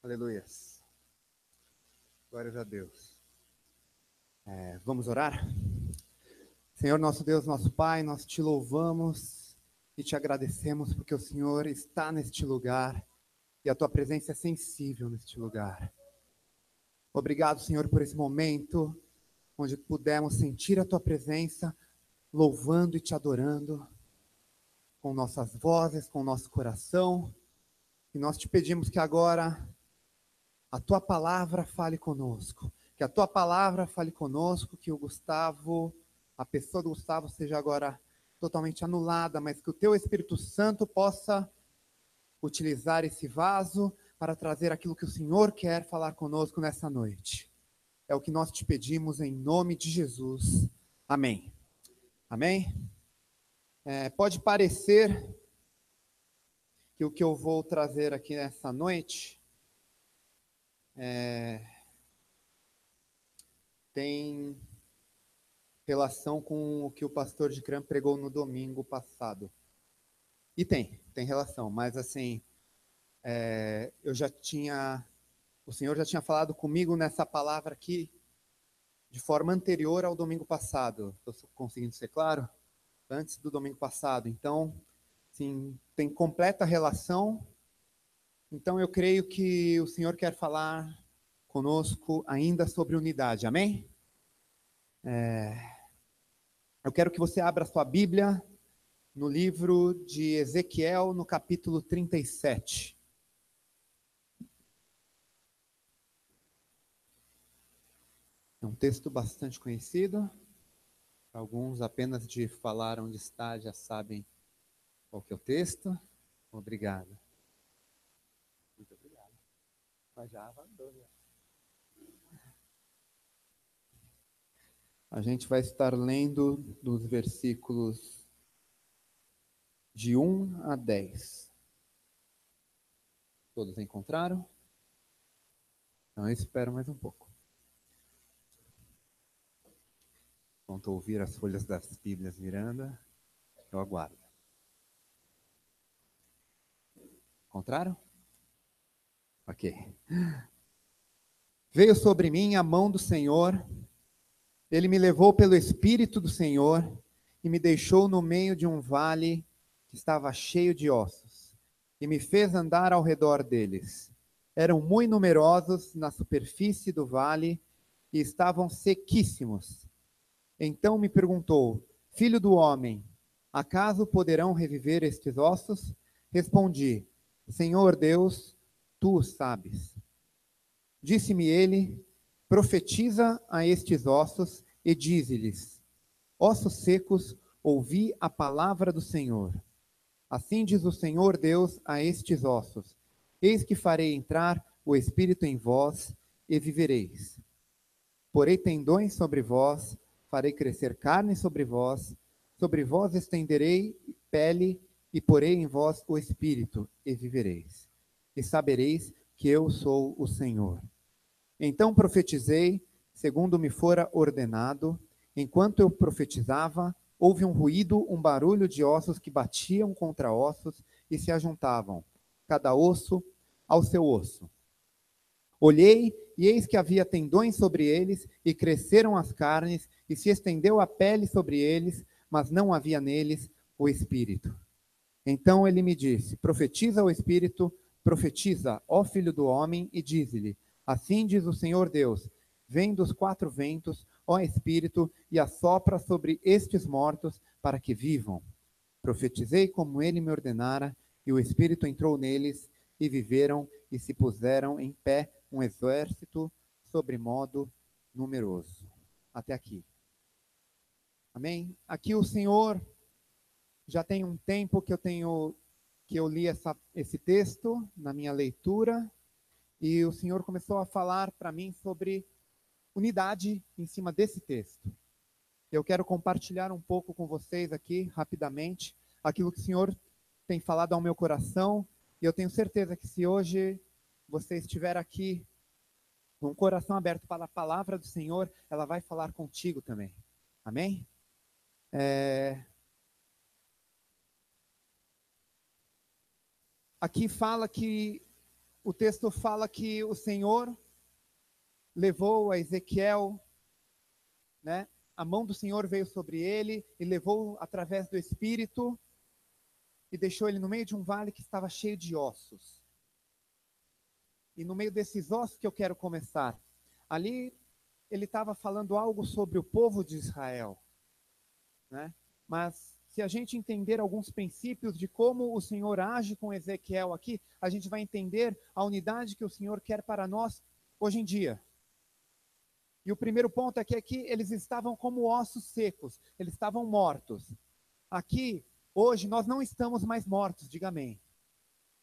Aleluias. Glórias a Deus. Vamos orar? Senhor, nosso Deus, nosso Pai, nós te louvamos e te agradecemos porque o Senhor está neste lugar e a tua presença é sensível neste lugar. Obrigado, Senhor, por esse momento onde pudemos sentir a tua presença, louvando e te adorando com nossas vozes, com nosso coração. E nós te pedimos que agora a tua palavra fale conosco, que a tua palavra fale conosco, que o Gustavo, a pessoa do Gustavo seja agora totalmente anulada, mas que o teu Espírito Santo possa utilizar esse vaso para trazer aquilo que o Senhor quer falar conosco nessa noite. É o que nós te pedimos em nome de Jesus. Amém. Amém? Pode parecer que o que eu vou trazer aqui nessa noite tem relação com o que o pastor de Cram pregou no domingo passado. E tem relação, mas assim, o Senhor já tinha falado comigo nessa palavra aqui de forma anterior ao domingo passado. Estou conseguindo ser claro? Antes do domingo passado. Então, sim, tem completa relação. Então, eu creio que o Senhor quer falar conosco ainda sobre unidade. Amém? Eu quero que você abra sua Bíblia no livro de Ezequiel, no capítulo 37. É um texto bastante conhecido. Alguns apenas de falar onde está já sabem qual que é o texto. Obrigado. Muito obrigado. Mas já avançou, já. A gente vai estar lendo dos versículos de 1 a 10. Todos encontraram? Então eu espero mais um pouco. Enquanto ouvir as folhas das Bíblias virando, eu aguardo. Encontraram? Ok. Veio sobre mim a mão do Senhor, ele me levou pelo Espírito do Senhor e me deixou no meio de um vale que estava cheio de ossos, e me fez andar ao redor deles. Eram muito numerosos na superfície do vale e estavam sequíssimos. Então me perguntou: Filho do homem, acaso poderão reviver estes ossos? Respondi: Senhor Deus, tu o sabes. Disse-me ele: Profetiza a estes ossos e dize-lhes: Ossos secos, ouvi a palavra do Senhor. Assim diz o Senhor Deus a estes ossos: Eis que farei entrar o Espírito em vós e vivereis. Porei tendões sobre vós, farei crescer carne sobre vós estenderei pele e porei em vós o Espírito e vivereis. E sabereis que eu sou o Senhor. Então profetizei, segundo me fora ordenado. Enquanto eu profetizava, houve um ruído, um barulho de ossos que batiam contra ossos e se ajuntavam, cada osso ao seu osso. Olhei, e eis que havia tendões sobre eles, e cresceram as carnes, e se estendeu a pele sobre eles, mas não havia neles o Espírito. Então ele me disse: Profetiza o Espírito, profetiza, ó filho do homem, e dize-lhe: Assim diz o Senhor Deus: Vem dos quatro ventos, ó Espírito, e assopra sobre estes mortos, para que vivam. Profetizei como ele me ordenara, e o Espírito entrou neles, e viveram, e se puseram em pé um exército sobremodo numeroso. Até aqui. Amém? Aqui o Senhor, já tem um tempo que eu li esse texto na minha leitura, e o Senhor começou a falar para mim sobre unidade em cima desse texto. Eu quero compartilhar um pouco com vocês aqui, rapidamente, aquilo que o Senhor tem falado ao meu coração, e eu tenho certeza que se hoje você estiver aqui com o coração aberto para a palavra do Senhor, ela vai falar contigo também. Amém? Aqui fala que o texto fala que o Senhor levou a Ezequiel, né? A mão do Senhor veio sobre ele e levou através do Espírito e deixou ele no meio de um vale que estava cheio de ossos. E no meio desses ossos que eu quero começar. Ali ele estava falando algo sobre o povo de Israel, né? Mas se a gente entender alguns princípios de como o Senhor age com Ezequiel aqui, a gente vai entender a unidade que o Senhor quer para nós hoje em dia. E o primeiro ponto é que aqui eles estavam como ossos secos, eles estavam mortos. Aqui, hoje, nós não estamos mais mortos, diga amém.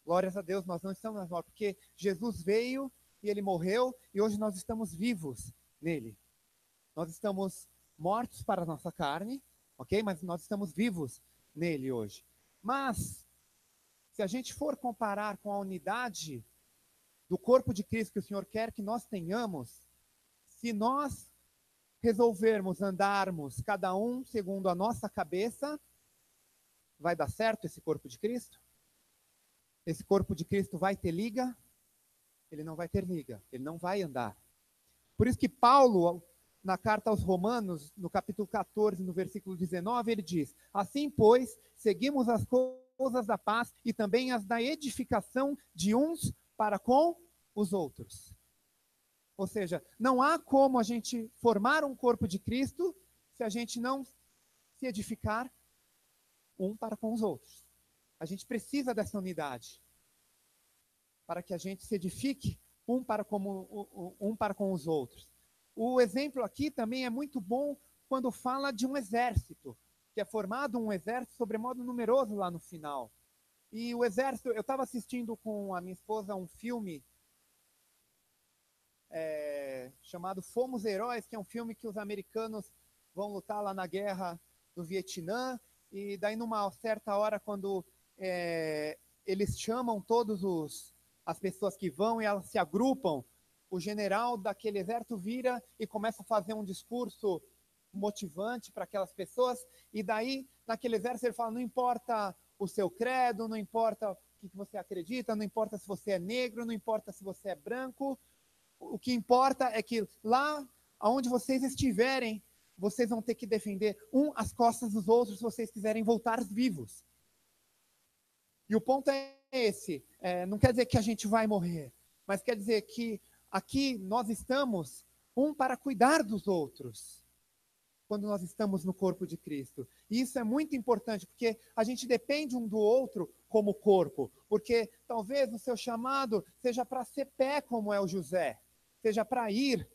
Glórias a Deus, nós não estamos mais mortos, porque Jesus veio e ele morreu e hoje nós estamos vivos nele. Nós estamos mortos para a nossa carne, ok? Mas nós estamos vivos nele hoje. Mas, se a gente for comparar com a unidade do corpo de Cristo que o Senhor quer que nós tenhamos, se nós resolvermos andarmos cada um segundo a nossa cabeça, vai dar certo esse corpo de Cristo? Esse corpo de Cristo vai ter liga? Ele não vai ter liga, ele não vai andar. Por isso que Paulo, na carta aos Romanos, no capítulo 14, no versículo 19, ele diz: assim, pois, seguimos as coisas da paz e também as da edificação de uns para com os outros. Ou seja, não há como a gente formar um corpo de Cristo se a gente não se edificar um para com os outros. A gente precisa dessa unidade para que a gente se edifique um para com os outros. O exemplo aqui também é muito bom quando fala de um exército, que é formado um exército sobremodo numeroso lá no final. E o exército, eu estava assistindo com a minha esposa um filme chamado Fomos Heróis, que é um filme que os americanos vão lutar lá na guerra do Vietnã, e daí numa certa hora, quando eles chamam as pessoas que vão e elas se agrupam, o general daquele exército vira e começa a fazer um discurso motivante para aquelas pessoas, e daí naquele exército ele fala: não importa o seu credo, não importa o que você acredita, não importa se você é negro, não importa se você é branco, o que importa é que lá onde vocês estiverem, vocês vão ter que defender as costas dos outros se vocês quiserem voltar vivos. E o ponto é esse, não quer dizer que a gente vai morrer, mas quer dizer que aqui nós estamos para cuidar dos outros, quando nós estamos no corpo de Cristo. E isso é muito importante, porque a gente depende um do outro como corpo, porque talvez o seu chamado seja para ser pé, como é o José, seja para ir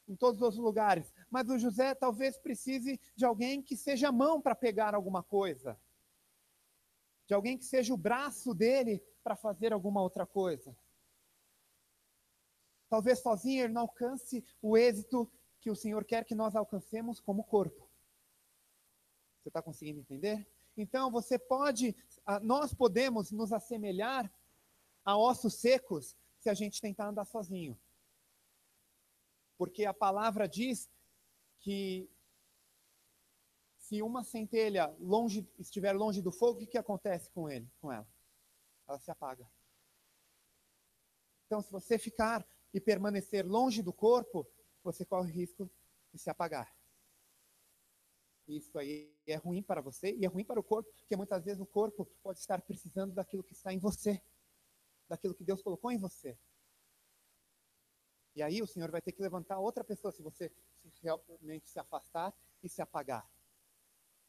em todos os lugares, mas o José talvez precise de alguém que seja a mão para pegar alguma coisa, de alguém que seja o braço dele para fazer alguma outra coisa. Talvez sozinho ele não alcance o êxito que o Senhor quer que nós alcancemos como corpo. Você está conseguindo entender? Então nós podemos nos assemelhar a ossos secos se a gente tentar andar sozinho. Porque a palavra diz que se uma centelha estiver longe do fogo, o que acontece com ela? Ela se apaga. Então, se você ficar e permanecer longe do corpo, você corre o risco de se apagar. Isso aí é ruim para você e é ruim para o corpo, porque muitas vezes o corpo pode estar precisando daquilo que está em você, daquilo que Deus colocou em você. E aí o Senhor vai ter que levantar outra pessoa se você realmente se afastar e se apagar.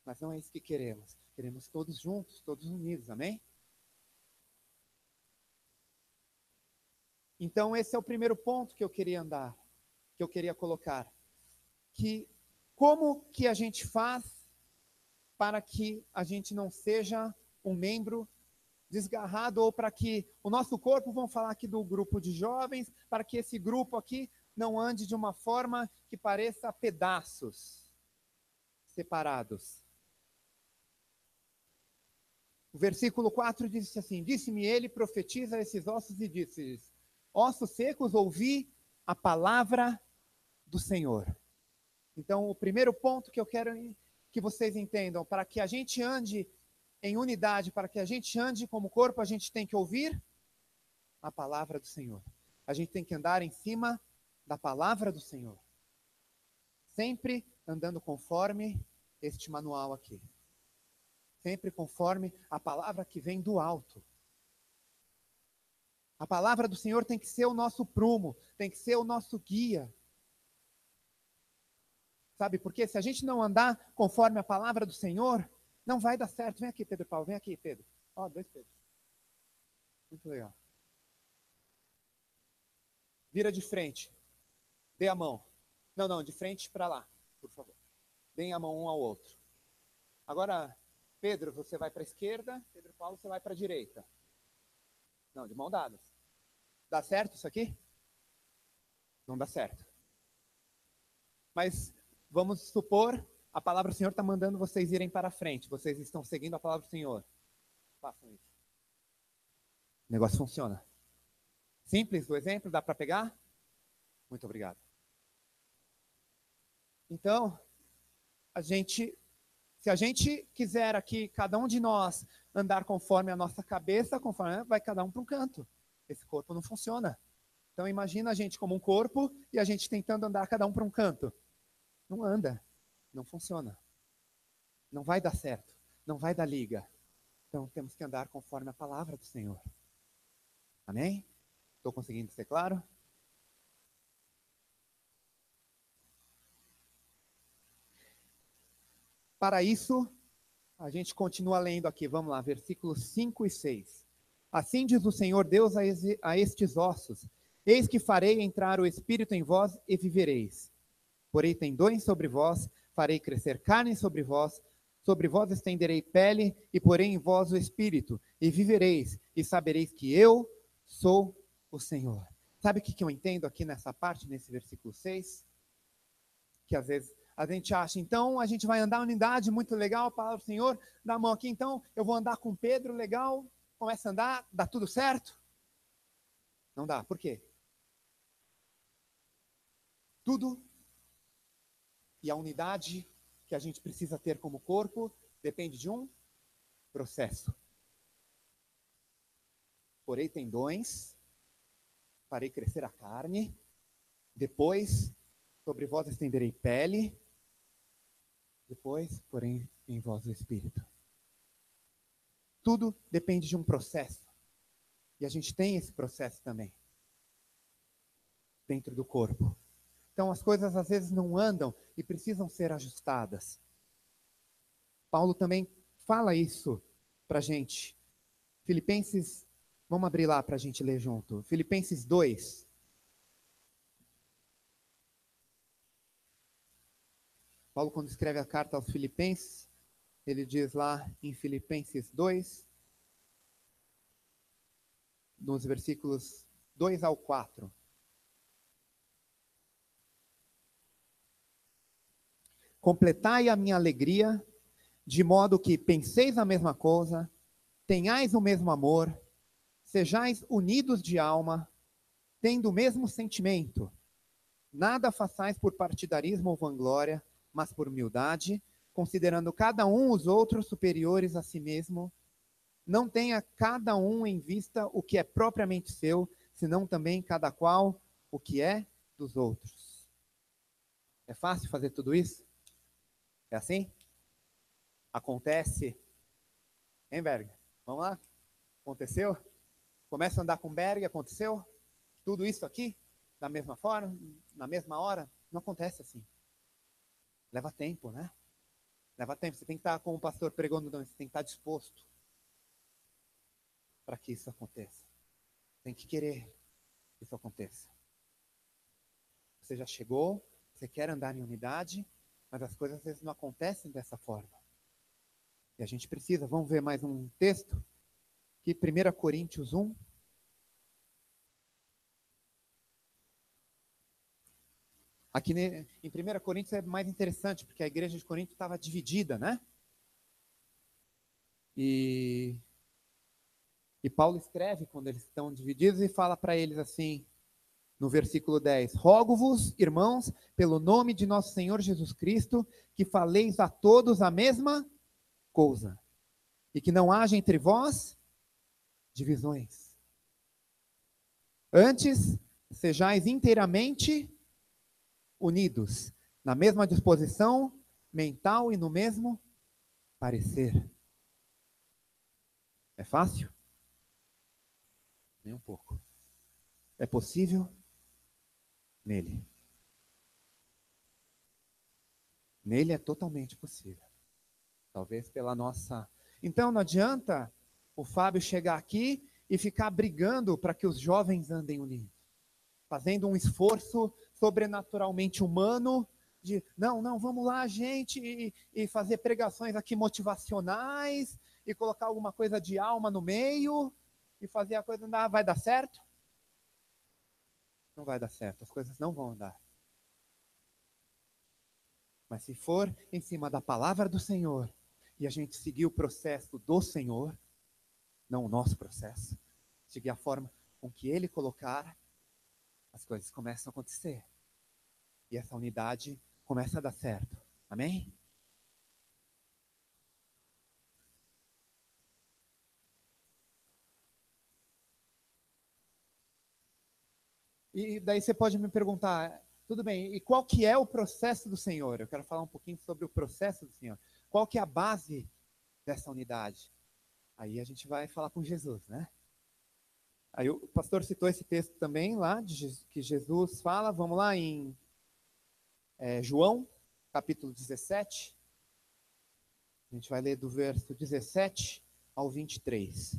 Mas não é isso que queremos. Queremos todos juntos, todos unidos, amém? Então esse é o primeiro ponto que eu queria colocar. Que como que a gente faz para que a gente não seja um membro desgarrado, ou para que o nosso corpo, vamos falar aqui do grupo de jovens, para que esse grupo aqui não ande de uma forma que pareça pedaços separados. O versículo 4 diz assim: disse-me ele, profetiza esses ossos e disse-lhes: ossos secos, ouvi a palavra do Senhor. Então, o primeiro ponto que eu quero que vocês entendam, para que a gente ande em unidade, para que a gente ande como corpo, a gente tem que ouvir a palavra do Senhor. A gente tem que andar em cima da palavra do Senhor. Sempre andando conforme este manual aqui. Sempre conforme a palavra que vem do alto. A palavra do Senhor tem que ser o nosso prumo, tem que ser o nosso guia. Sabe, porque se a gente não andar conforme a palavra do Senhor, não vai dar certo. Vem aqui, Pedro Paulo, vem aqui, Pedro. Ó, 2 Pedros. Muito legal. Vira de frente. Dê a mão. Não, de frente para lá, por favor. Deem a mão um ao outro. Agora, Pedro, você vai para a esquerda, Pedro Paulo, você vai para a direita. Não, de mão dadas. Dá certo isso aqui? Não dá certo. Mas vamos supor, a palavra do Senhor está mandando vocês irem para frente. Vocês estão seguindo a palavra do Senhor. Façam isso. O negócio funciona. Simples o exemplo, dá para pegar? Muito obrigado. Então, se a gente quiser aqui, cada um de nós, andar conforme a nossa cabeça, conforme vai cada um para um canto. Esse corpo não funciona. Então imagina a gente como um corpo e a gente tentando andar cada um para um canto. Não anda, não funciona. Não vai dar certo, não vai dar liga. Então temos que andar conforme a palavra do Senhor. Amém? Estou conseguindo ser claro? Para isso, a gente continua lendo aqui, vamos lá, versículos 5 e 6. Assim diz o Senhor Deus a estes ossos: eis que farei entrar o Espírito em vós e vivereis. Porei tendões sobre vós, farei crescer carne sobre vós estenderei pele, e porei em vós o Espírito, e vivereis, e sabereis que eu sou o Senhor. Sabe o que eu entendo aqui nessa parte, nesse versículo 6? Que às vezes a gente acha, então a gente vai andar em unidade, muito legal, a palavra do Senhor, dá a mão aqui, então eu vou andar com Pedro, legal, começa a andar, dá tudo certo? Não dá, por quê? Tudo e a unidade que a gente precisa ter como corpo depende de um processo. Porei tendões, farei crescer a carne, depois sobre vós estenderei pele, depois porém em vós o Espírito. Tudo depende de um processo. E a gente tem esse processo também dentro do corpo. Então as coisas às vezes não andam e precisam ser ajustadas. Paulo também fala isso para a gente. Filipenses, vamos abrir lá para a gente ler junto. Filipenses 2. Paulo, quando escreve a carta aos Filipenses, ele diz lá em Filipenses 2, nos versículos 2 ao 4. Completai a minha alegria, de modo que penseis a mesma coisa, tenhais o mesmo amor, sejais unidos de alma, tendo o mesmo sentimento. Nada façais por partidarismo ou vanglória, mas por humildade, considerando cada um os outros superiores a si mesmo. Não tenha cada um em vista o que é propriamente seu, senão também cada qual o que é dos outros. É fácil fazer tudo isso? É assim? Acontece? Hein, Berg? Vamos lá? Aconteceu? Começa a andar com Berg, aconteceu? Tudo isso aqui? Da mesma forma? Na mesma hora? Não acontece assim. Leva tempo, né? Leva tempo. Você tem que estar, como o pastor pregou no Dom, você tem que estar disposto para que isso aconteça. Tem que querer que isso aconteça. Você já chegou, você quer andar em unidade, mas as coisas às vezes não acontecem dessa forma. E a gente precisa, vamos ver mais um texto, que 1 Coríntios 1. Aqui em 1 Coríntios é mais interessante, porque a igreja de Corinto estava dividida, né? E Paulo escreve quando eles estão divididos e fala para eles assim, no versículo 10, rogo-vos, irmãos, pelo nome de nosso Senhor Jesus Cristo, que faleis a todos a mesma coisa, e que não haja entre vós divisões. Antes, sejais inteiramente unidos, na mesma disposição mental e no mesmo parecer. É fácil? Nem um pouco. É possível? Nele. Nele é totalmente possível. Talvez pela nossa... Então não adianta o Fábio chegar aqui e ficar brigando para que os jovens andem unidos. Fazendo um esforço sobrenaturalmente humano de, não, vamos lá, gente, e fazer pregações aqui motivacionais, e colocar alguma coisa de alma no meio, e fazer a coisa andar. Vai dar certo? Não vai dar certo, as coisas não vão andar. Mas se for em cima da palavra do Senhor, e a gente seguir o processo do Senhor, não o nosso processo, seguir a forma com que Ele colocar, as coisas começam a acontecer. E essa unidade começa a dar certo. Amém? E daí você pode me perguntar, tudo bem, e qual que é o processo do Senhor? Eu quero falar um pouquinho sobre o processo do Senhor. Qual que é a base dessa unidade? Aí a gente vai falar com Jesus, né? Aí o pastor citou esse texto também lá, que Jesus fala, vamos lá em João, capítulo 17. A gente vai ler do verso 17 ao 23.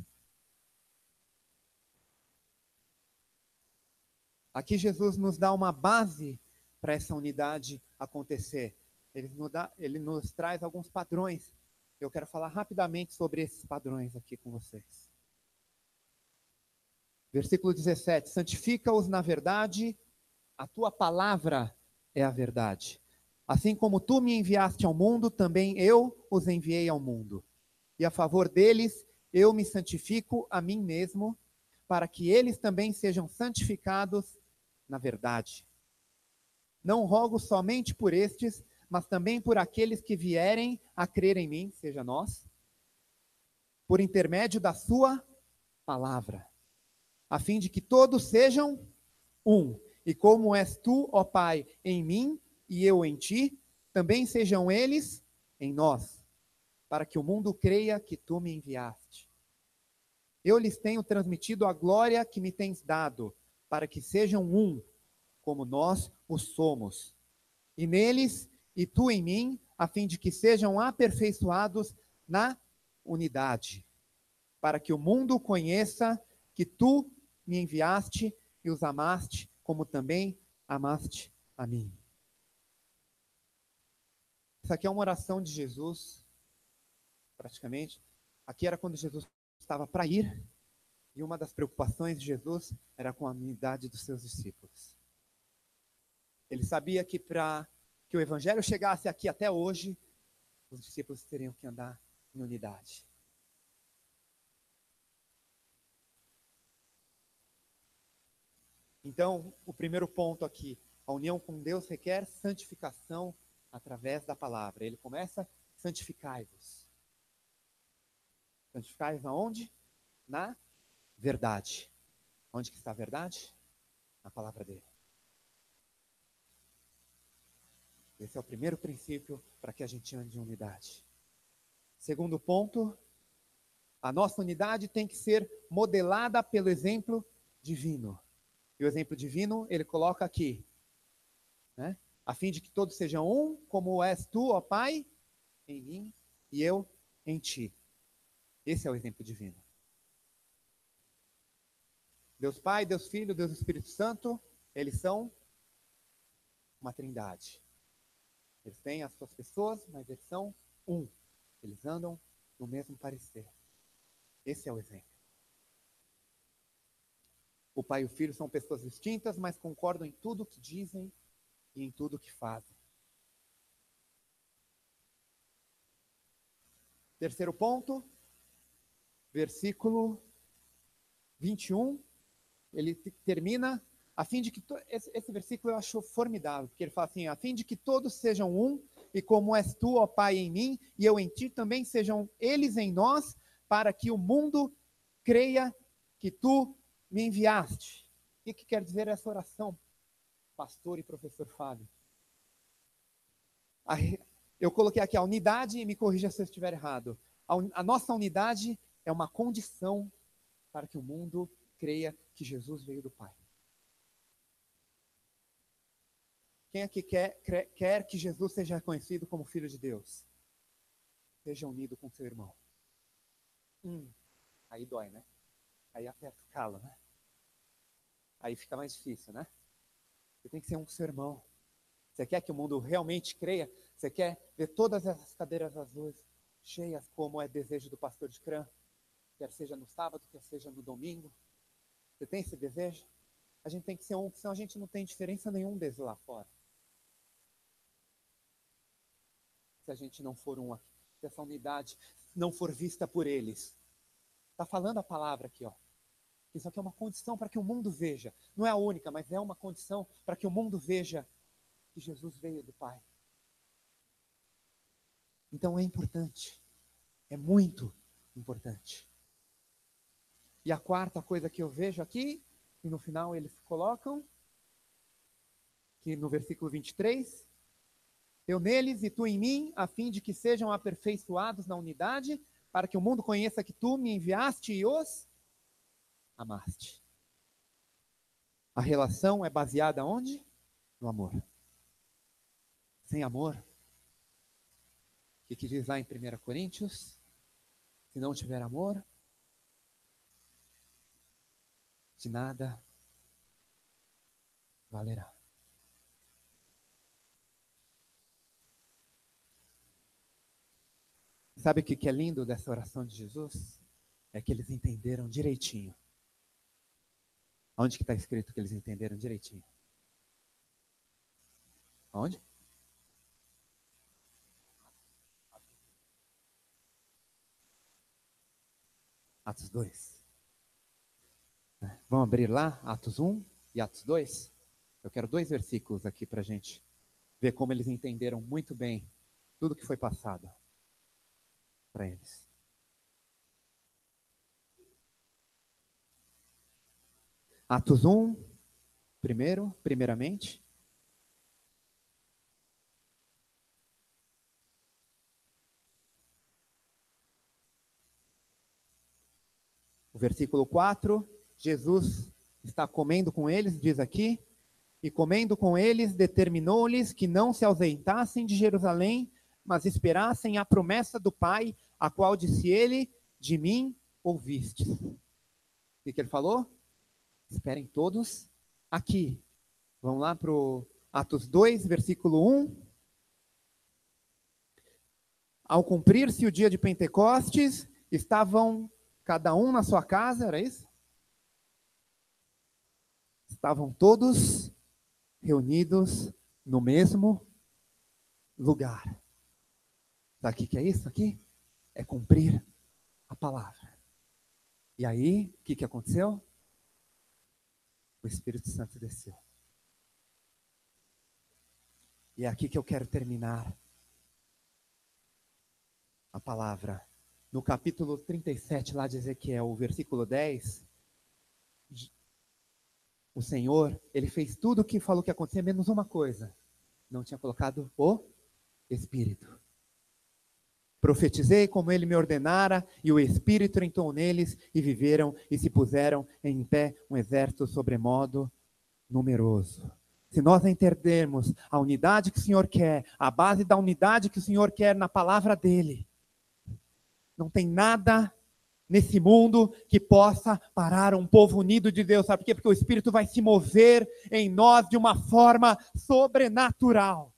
Aqui Jesus nos dá uma base para essa unidade acontecer. Ele nos traz alguns padrões. Eu quero falar rapidamente sobre esses padrões aqui com vocês. Versículo 17. Santifica-os na verdade, a tua palavra é a verdade. Assim como tu me enviaste ao mundo, também eu os enviei ao mundo. E a favor deles, eu me santifico a mim mesmo, para que eles também sejam santificados na verdade. Não rogo somente por estes, mas também por aqueles que vierem a crer em mim, seja nós, por intermédio da sua palavra, a fim de que todos sejam um. E como és tu, ó Pai, em mim e eu em ti, também sejam eles em nós, para que o mundo creia que tu me enviaste. Eu lhes tenho transmitido a glória que me tens dado, para que sejam um, como nós o somos. E neles, e tu em mim, a fim de que sejam aperfeiçoados na unidade, para que o mundo conheça que tu me enviaste e os amaste, como também amaste a mim. Isso aqui é uma oração de Jesus, praticamente. Aqui era quando Jesus estava para ir, e uma das preocupações de Jesus era com a unidade dos seus discípulos. Ele sabia que para que o evangelho chegasse aqui até hoje, os discípulos teriam que andar em unidade. Então, o primeiro ponto aqui, a união com Deus requer santificação através da palavra. Ele começa, santificai-vos. Santificai-vos aonde? Na verdade. Onde que está a verdade? Na palavra dele. Esse é o primeiro princípio para que a gente ande em unidade. Segundo ponto, a nossa unidade tem que ser modelada pelo exemplo divino. E o exemplo divino, ele coloca aqui, né? A fim de que todos sejam um, como és tu, ó Pai, em mim e eu em ti. Esse é o exemplo divino. Deus Pai, Deus Filho, Deus Espírito Santo, eles são uma trindade. Eles têm as suas pessoas, mas eles são um. Eles andam no mesmo parecer. Esse é o exemplo. O Pai e o Filho são pessoas distintas, mas concordam em tudo que dizem e em tudo que fazem. Terceiro ponto, versículo 21, ele termina, a fim de que, esse versículo eu acho formidável, porque ele fala assim, a fim de que todos sejam um, e como és tu, ó Pai, em mim, e eu em ti, também sejam eles em nós, para que o mundo creia que tu me enviaste. O que quer dizer essa oração, pastor e professor Fábio? Eu coloquei aqui a unidade, e me corrija se eu estiver errado. A nossa unidade é uma condição para que o mundo creia que Jesus veio do Pai. Quem aqui quer que Jesus seja reconhecido como Filho de Deus? Seja unido com seu irmão. Aí dói, né? Aí aperta o calo, né? Aí fica mais difícil, né? Você tem que ser um com seu irmão. Você quer que o mundo realmente creia? Você quer ver todas essas cadeiras azuis cheias, como é desejo do pastor de Cram? Quer seja no sábado, quer seja no domingo. Você tem esse desejo? A gente tem que ser um, senão a gente não tem diferença nenhuma desde lá fora. Se a gente não for um aqui, se essa unidade não for vista por eles. Está falando a palavra aqui, ó. Isso aqui é uma condição para que o mundo veja. Não é a única, mas é uma condição para que o mundo veja que Jesus veio do Pai. Então é importante. É muito importante. E a quarta coisa que eu vejo aqui, e no final eles colocam, que no versículo 23, eu neles e tu em mim, a fim de que sejam aperfeiçoados na unidade, para que o mundo conheça que tu me enviaste e os amaste. A relação é baseada onde? No amor. Sem amor, o que diz lá em 1 Coríntios? Se não tiver amor, de nada valerá. Sabe o que é lindo dessa oração de Jesus? É que eles entenderam direitinho. Onde que está escrito que eles entenderam direitinho? Onde? Atos 2. Vamos abrir lá, Atos 1 e Atos 2? Eu quero 2 versículos aqui para a gente ver como eles entenderam muito bem tudo que foi passado para eles. Atos 1, primeiramente. O versículo 4, Jesus está comendo com eles, diz aqui, e comendo com eles, determinou-lhes que não se ausentassem de Jerusalém, mas esperassem a promessa do Pai, a qual disse ele, de mim ouvistes. O que ele falou? Esperem todos aqui. Vamos lá para o Atos 2, versículo 1. Ao cumprir-se o dia de Pentecostes, estavam cada um na sua casa, era isso? Estavam todos reunidos no mesmo lugar. Sabe o que é isso aqui? É cumprir a palavra. E aí, o que aconteceu? O Espírito Santo desceu. E é aqui que eu quero terminar a palavra. No capítulo 37, lá de Ezequiel, o versículo 10, o Senhor, ele fez tudo o que falou que ia acontecer, menos uma coisa. Não tinha colocado o Espírito. Profetizei como ele me ordenara, e o Espírito entrou neles, e viveram, e se puseram em pé um exército sobremodo numeroso. Se nós entendermos a unidade que o Senhor quer, a base da unidade que o Senhor quer na palavra dele, não tem nada nesse mundo que possa parar um povo unido de Deus. Sabe por quê? Porque o Espírito vai se mover em nós de uma forma sobrenatural.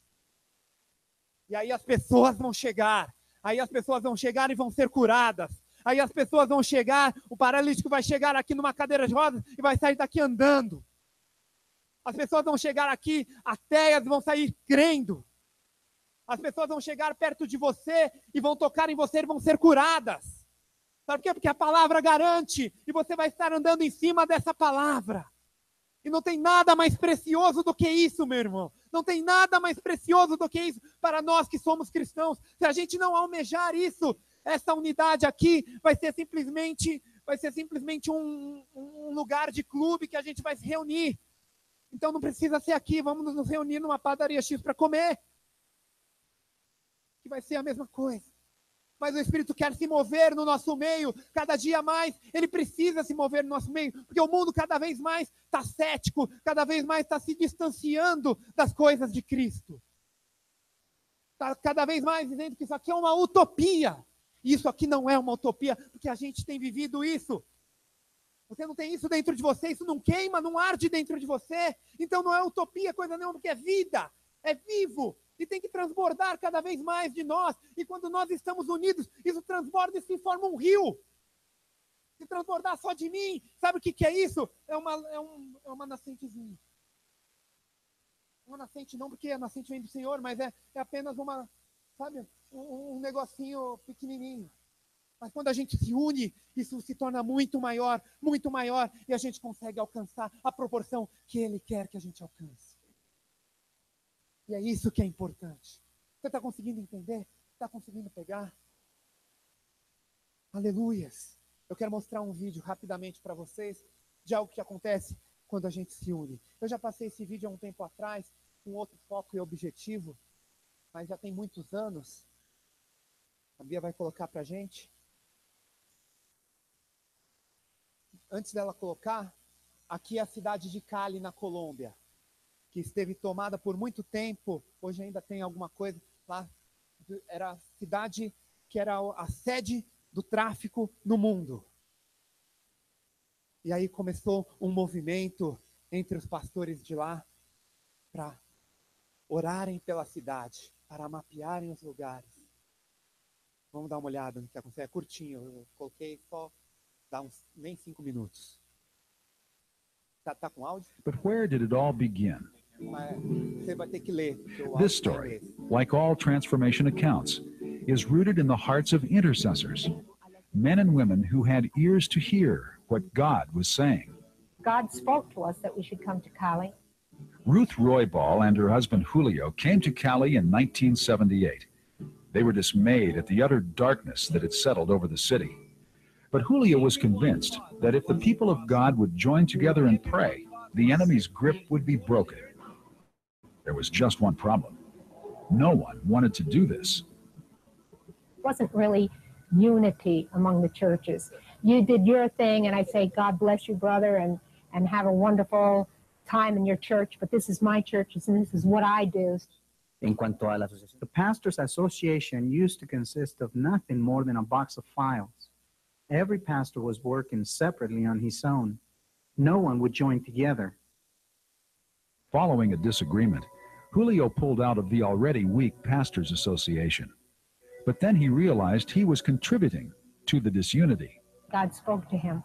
E aí as pessoas vão chegar. Aí as pessoas vão chegar e vão ser curadas. Aí as pessoas vão chegar, o paralítico vai chegar aqui numa cadeira de rodas e vai sair daqui andando. As pessoas vão chegar aqui, ateias vão sair crendo. As pessoas vão chegar perto de você e vão tocar em você e vão ser curadas. Sabe por quê? Porque a palavra garante e você vai estar andando em cima dessa palavra. E não tem nada mais precioso do que isso, meu irmão. Não tem nada mais precioso do que isso para nós que somos cristãos. Se a gente não almejar isso, essa unidade aqui vai ser simplesmente vai ser simplesmente um lugar de clube que a gente vai se reunir. Então não precisa ser aqui, vamos nos reunir numa padaria X para comer. Que vai ser a mesma coisa. Mas o Espírito quer se mover no nosso meio, cada dia mais, ele precisa se mover no nosso meio, porque o mundo cada vez mais está cético, cada vez mais está se distanciando das coisas de Cristo. Está cada vez mais dizendo que isso aqui é uma utopia. E isso aqui não é uma utopia, porque a gente tem vivido isso. Você não tem isso dentro de você, isso não queima, não arde dentro de você. Então não é utopia, coisa nenhuma, porque é vida, é vivo. E tem que transbordar cada vez mais de nós. E quando nós estamos unidos, isso transborda e se forma um rio. Se transbordar só de mim, sabe o que é isso? É uma nascentezinha. Uma nascente não, porque a nascente vem do Senhor, mas é apenas uma, sabe, um negocinho pequenininho. Mas quando a gente se une, isso se torna muito maior, e a gente consegue alcançar a proporção que Ele quer que a gente alcance. E é isso que é importante. Você está conseguindo entender? Está conseguindo pegar? Aleluias! Eu quero mostrar um vídeo rapidamente para vocês de algo que acontece quando a gente se une. Eu já passei esse vídeo há um tempo atrás, com outro foco e objetivo, mas já tem muitos anos. A Bia vai colocar para a gente. Antes dela colocar, aqui é a cidade de Cali, na Colômbia, que esteve tomada por muito tempo, hoje ainda tem alguma coisa lá, era a cidade que era a sede do tráfico no mundo. E aí começou um movimento entre os pastores de lá para orarem pela cidade, para mapearem os lugares. Vamos dar uma olhada no que aconteceu. É curtinho, eu coloquei só, dá uns nem 5 minutos. Tá com áudio? But where did it all begin? Você vai ter que ler. This story, like all transformation accounts, is rooted in the hearts of intercessors, men and women who had ears to hear what God was saying. God spoke to us that we should come to Cali. Ruth Roybal and her husband Julio came to Cali in 1978. They were dismayed at the utter darkness that had settled over the city. But Julio was convinced that if the people of God would join together and pray, the enemy's grip would be broken. There was just one problem. No one wanted to do this. It wasn't really unity among the churches. You did your thing, and I say, God bless you, brother, and have a wonderful time in your church, but this is my church, and this is what I do. En cuanto a la asociación, the Pastors Association used to consist of nothing more than a box of files. Every pastor was working separately on his own. No one would join together. Following a disagreement, Julio pulled out of the already weak Pastors Association. But then he realized he was contributing to the disunity. God spoke to him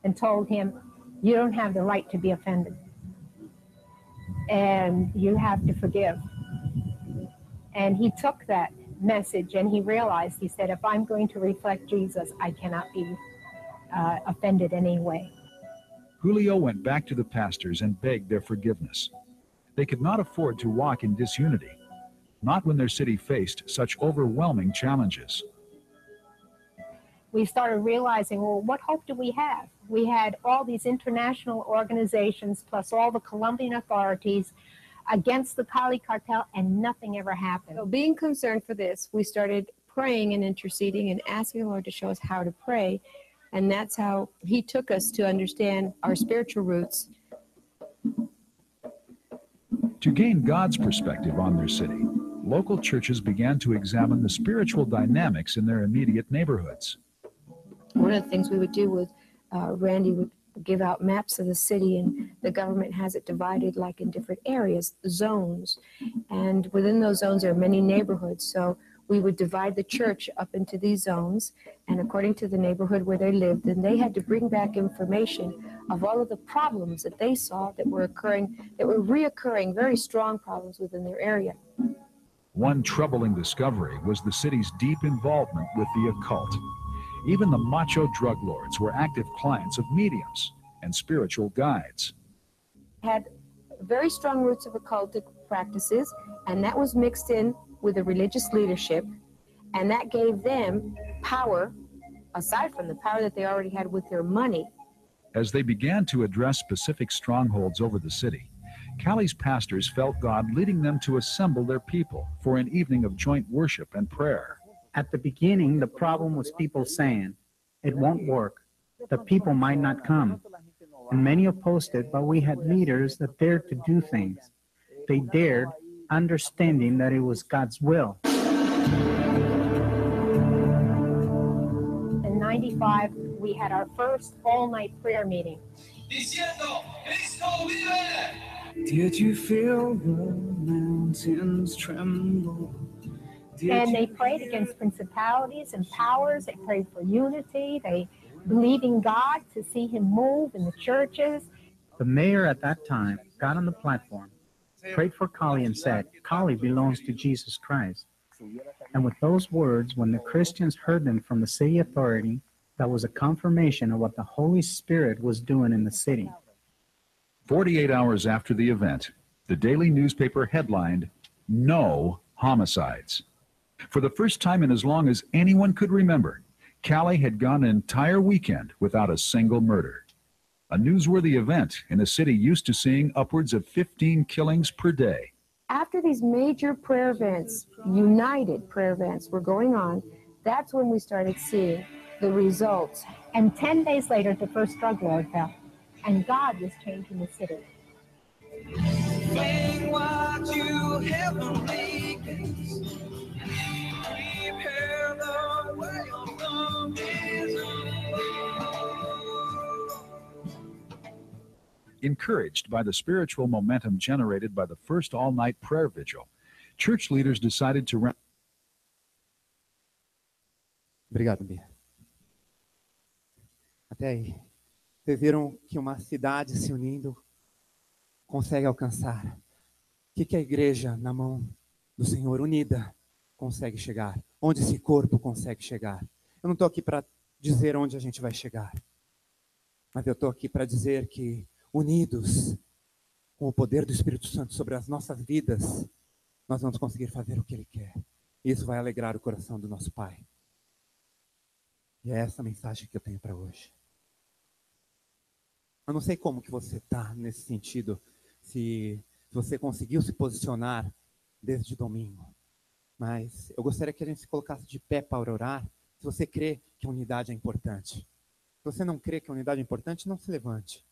and told him, you don't have the right to be offended. And you have to forgive. And he took that message and he realized, he said, if I'm going to reflect Jesus, I cannot be offended anyway. Julio went back to the pastors and begged their forgiveness. They could not afford to walk in disunity, not when their city faced such overwhelming challenges. We started realizing, well, what hope do we have? We had all these international organizations plus all the Colombian authorities against the Cali cartel, and nothing ever happened. So being concerned for this, we started praying and interceding and asking the Lord to show us how to pray. And that's how he took us to understand our spiritual roots. To gain God's perspective on their city, local churches began to examine the spiritual dynamics in their immediate neighborhoods. One of the things we would do was Randy would give out maps of the city, and the government has it divided like in different areas, zones. And within those zones there are many neighborhoods. So we would divide the church up into these zones, and according to the neighborhood where they lived, and they had to bring back information of all of the problems that they saw that were occurring, that were reoccurring, very strong problems within their area. One troubling discovery was the city's deep involvement with the occult. Even the macho drug lords were active clients of mediums and spiritual guides. Had very strong roots of occultic practices, and that was mixed in with the religious leadership, and that gave them power aside from the power that they already had with their money. As they began to address specific strongholds over the city, Cali's pastors felt God leading them to assemble their people for an evening of joint worship and prayer. At the beginning, the problem was people saying, "It won't work. The people might not come." And many opposed it, but we had leaders that dared to do things. They dared, understanding that it was God's will. In 95, we had our first all-night prayer meeting. Diciendo, Cristo vive. Did you feel the mountains tremble? And they prayed against principalities and powers. They prayed for unity. They believed in God to see him move in the churches. The mayor at that time got on the platform, prayed for Cali and said, "Cali belongs to Jesus Christ." And with those words, when the Christians heard them from the city authority, that was a confirmation of what the Holy Spirit was doing in the city. 48 hours after the event, the daily newspaper headlined, "No Homicides." For the first time in as long as anyone could remember, Cali had gone an entire weekend without a single murder. A newsworthy event in a city used to seeing upwards of 15 killings per day. After these major prayer events, united prayer events were going on, that's when we started seeing the results. And 10 days later, the first drug lord fell. And God was changing the city. Sing what you heavenly gates. Prepare the way of the risen Lord. Encouraged by the spiritual momentum generated by the first all-night prayer vigil, church leaders decided to... Obrigado, Bia. Até aí. Vocês viram que uma cidade se unindo consegue alcançar. O que a igreja na mão do Senhor unida consegue chegar? Onde esse corpo consegue chegar? Eu não estou aqui para dizer onde a gente vai chegar. Mas eu estou aqui para dizer que unidos com o poder do Espírito Santo sobre as nossas vidas, nós vamos conseguir fazer o que Ele quer. Isso vai alegrar o coração do nosso Pai. E é essa a mensagem que eu tenho para hoje. Eu não sei como que você está nesse sentido, se você conseguiu se posicionar desde domingo. Mas eu gostaria que a gente se colocasse de pé para orar, se você crê que a unidade é importante. Se você não crê que a unidade é importante, não se levante.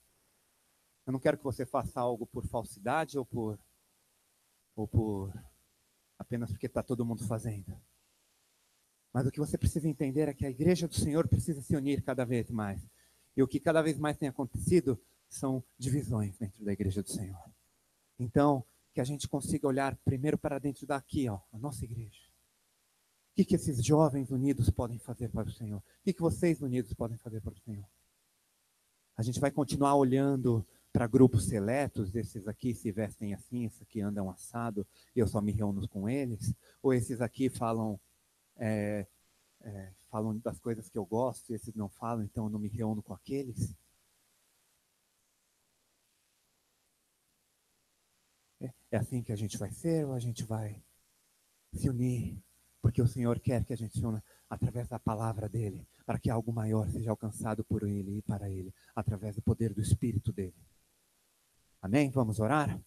Eu não quero que você faça algo por falsidade ou por apenas porque está todo mundo fazendo. Mas o que você precisa entender é que a igreja do Senhor precisa se unir cada vez mais. E o que cada vez mais tem acontecido são divisões dentro da igreja do Senhor. Então, que a gente consiga olhar primeiro para dentro daqui, ó, a nossa igreja. O que esses jovens unidos podem fazer para o Senhor? O que vocês unidos podem fazer para o Senhor? A gente vai continuar olhando para grupos seletos, esses aqui se vestem assim, esses aqui andam assado, e eu só me reúno com eles? Ou esses aqui falam das coisas que eu gosto, e esses não falam, então eu não me reúno com aqueles? É assim que a gente vai ser, ou a gente vai se unir? Porque o Senhor quer que a gente se una através da palavra dEle, para que algo maior seja alcançado por Ele e para Ele, através do poder do Espírito dEle. Amém? Vamos orar?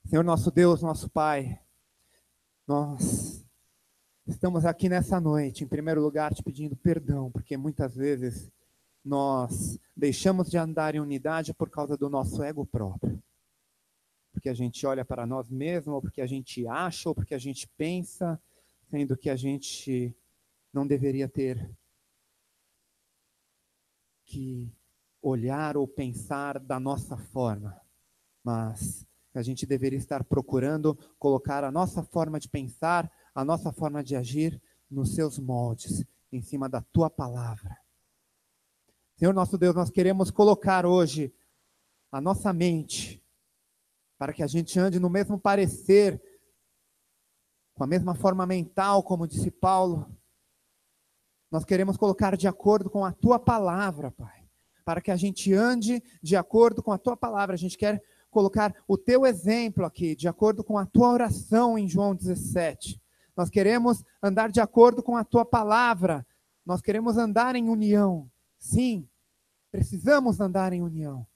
Senhor nosso Deus, nosso Pai, nós estamos aqui nessa noite, em primeiro lugar, te pedindo perdão, porque muitas vezes nós deixamos de andar em unidade por causa do nosso ego próprio. Porque a gente olha para nós mesmos, ou porque a gente acha, ou porque a gente pensa, sendo que a gente não deveria ter que olhar ou pensar da nossa forma, mas a gente deveria estar procurando colocar a nossa forma de pensar, a nossa forma de agir nos seus moldes, em cima da tua palavra. Senhor nosso Deus, nós queremos colocar hoje a nossa mente para que a gente ande no mesmo parecer, com a mesma forma mental, como disse Paulo. Nós queremos colocar de acordo com a tua palavra, Pai, para que a gente ande de acordo com a tua palavra. A gente quer colocar o teu exemplo aqui, de acordo com a tua oração em João 17. Nós queremos andar de acordo com a tua palavra, Nós queremos andar em união. Sim, precisamos andar em união.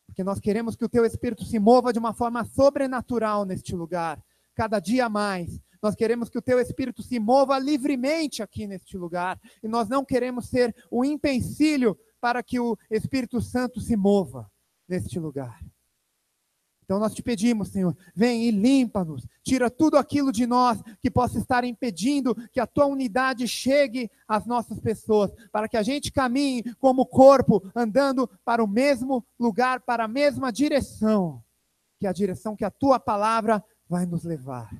Porque nós queremos que o teu Espírito se mova de uma forma sobrenatural neste lugar, cada dia mais. Nós queremos que o teu Espírito se mova livremente aqui neste lugar. E nós não queremos ser o empecilho para que o Espírito Santo se mova neste lugar. Então nós te pedimos, Senhor, vem e limpa-nos, tira tudo aquilo de nós que possa estar impedindo que a tua unidade chegue às nossas pessoas, para que a gente caminhe como corpo, andando para o mesmo lugar, para a mesma direção, que é a direção que a tua palavra vai nos levar.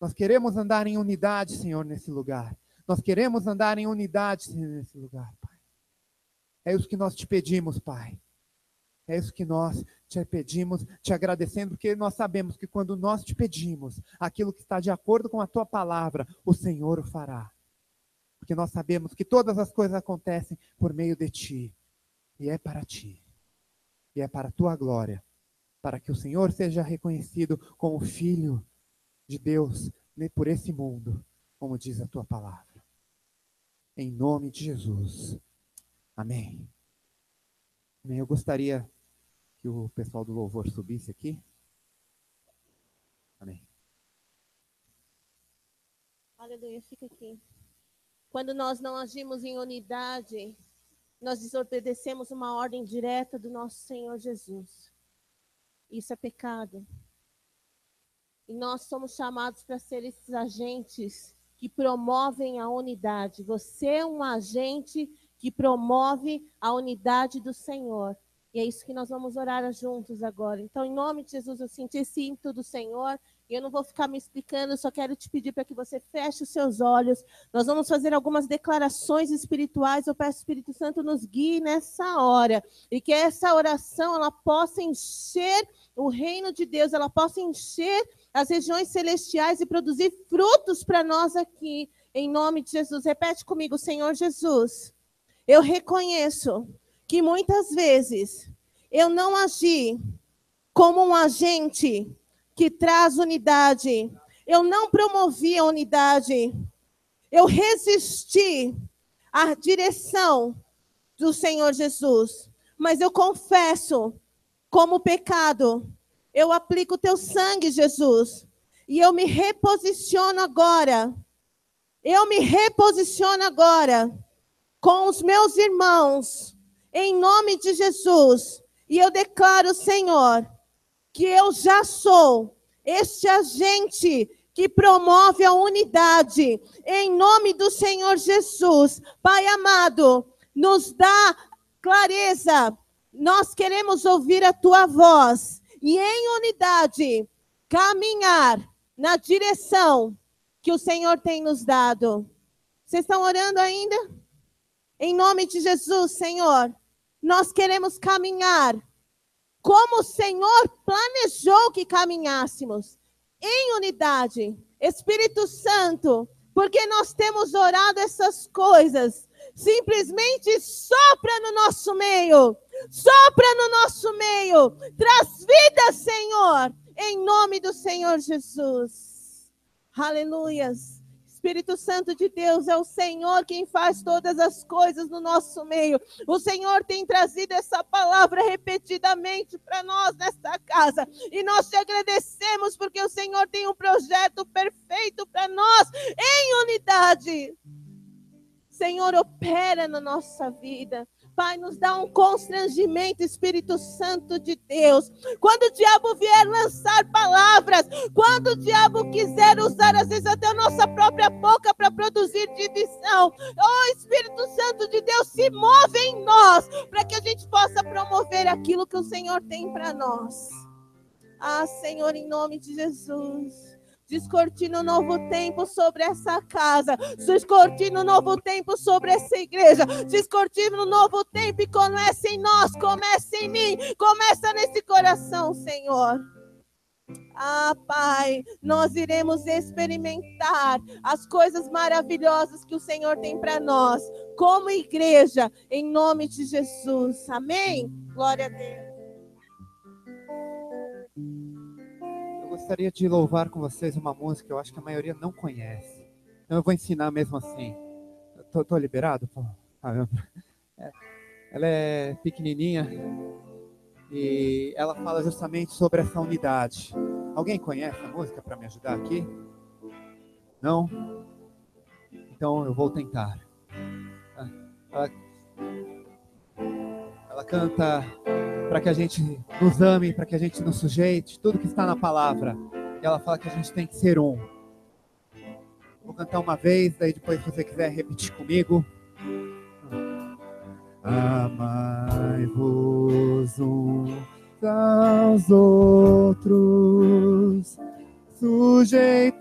Nós queremos andar em unidade, Senhor, nesse lugar. Nós queremos andar em unidade, Senhor, nesse lugar, Pai. É isso que nós te pedimos, Pai. É isso que nós te pedimos, te agradecendo, porque nós sabemos que quando nós te pedimos aquilo que está de acordo com a tua palavra, o Senhor o fará. Porque nós sabemos que todas as coisas acontecem por meio de ti. E é para ti. E é para a tua glória. Para que o Senhor seja reconhecido como Filho de Deus por esse mundo, como diz a tua palavra. Em nome de Jesus. Amém. Eu gostaria que o pessoal do louvor subisse aqui. Amém. Aleluia, fica aqui. Quando nós não agimos em unidade, nós desobedecemos uma ordem direta do nosso Senhor Jesus. Isso é pecado. E nós somos chamados para ser esses agentes que promovem a unidade. Você é um agente que promove a unidade do Senhor. E é isso que nós vamos orar juntos agora. Então, em nome de Jesus, eu senti esse ímpeto do Senhor. E eu não vou ficar me explicando, eu só quero te pedir para que você feche os seus olhos. Nós vamos fazer algumas declarações espirituais. Eu peço que o Espírito Santo nos guie nessa hora. E que essa oração, ela possa encher o reino de Deus, ela possa encher as regiões celestiais e produzir frutos para nós aqui. Em nome de Jesus. Repete comigo, Senhor Jesus. Eu reconheço que muitas vezes eu não agi como um agente que traz unidade. Eu não promovi a unidade. Eu resisti à direção do Senhor Jesus. Mas eu confesso como pecado. Eu aplico o teu sangue, Jesus. E eu me reposiciono agora. Eu me reposiciono agora com os meus irmãos, em nome de Jesus. E eu declaro, Senhor, que eu já sou este agente que promove a unidade, em nome do Senhor Jesus. Pai amado, nos dá clareza, nós queremos ouvir a tua voz, e em unidade, caminhar na direção que o Senhor tem nos dado. Vocês estão orando ainda? Em nome de Jesus, Senhor, nós queremos caminhar como o Senhor planejou que caminhássemos, em unidade. Espírito Santo, porque nós temos orado essas coisas, simplesmente sopra no nosso meio, traz vida, Senhor, em nome do Senhor Jesus. Aleluias. Espírito Santo de Deus, é o Senhor quem faz todas as coisas no nosso meio. O Senhor tem trazido essa palavra repetidamente para nós nesta casa. E nós te agradecemos porque o Senhor tem um projeto perfeito para nós em unidade. Senhor, opera na nossa vida. Pai, nos dá um constrangimento, Espírito Santo de Deus. Quando o diabo vier lançar palavras, quando o diabo quiser usar, às vezes, até a nossa própria boca para produzir divisão, oh, Espírito Santo de Deus, se move em nós, para que a gente possa promover aquilo que o Senhor tem para nós. Ah, Senhor, em nome de Jesus. Descortina um novo tempo sobre essa casa. Descortina um novo tempo sobre essa igreja. Descortina um novo tempo e começa em nós, começa em mim, começa nesse coração, Senhor. Ah, Pai, nós iremos experimentar as coisas maravilhosas que o Senhor tem para nós, como igreja, em nome de Jesus. Amém? Glória a Deus. Eu gostaria de louvar com vocês uma música que eu acho que a maioria não conhece. Então eu vou ensinar mesmo assim. Tô liberado? Pô, caramba. Ela é pequenininha e ela fala justamente sobre essa unidade. Alguém conhece a música para me ajudar aqui? Não? Então eu vou tentar. Ela canta para que a gente nos ame, para que a gente nos sujeite, tudo que está na palavra. E ela fala que a gente tem que ser um. Vou cantar uma vez, daí depois se você quiser repetir comigo. Amai-vos uns aos outros, sujeitai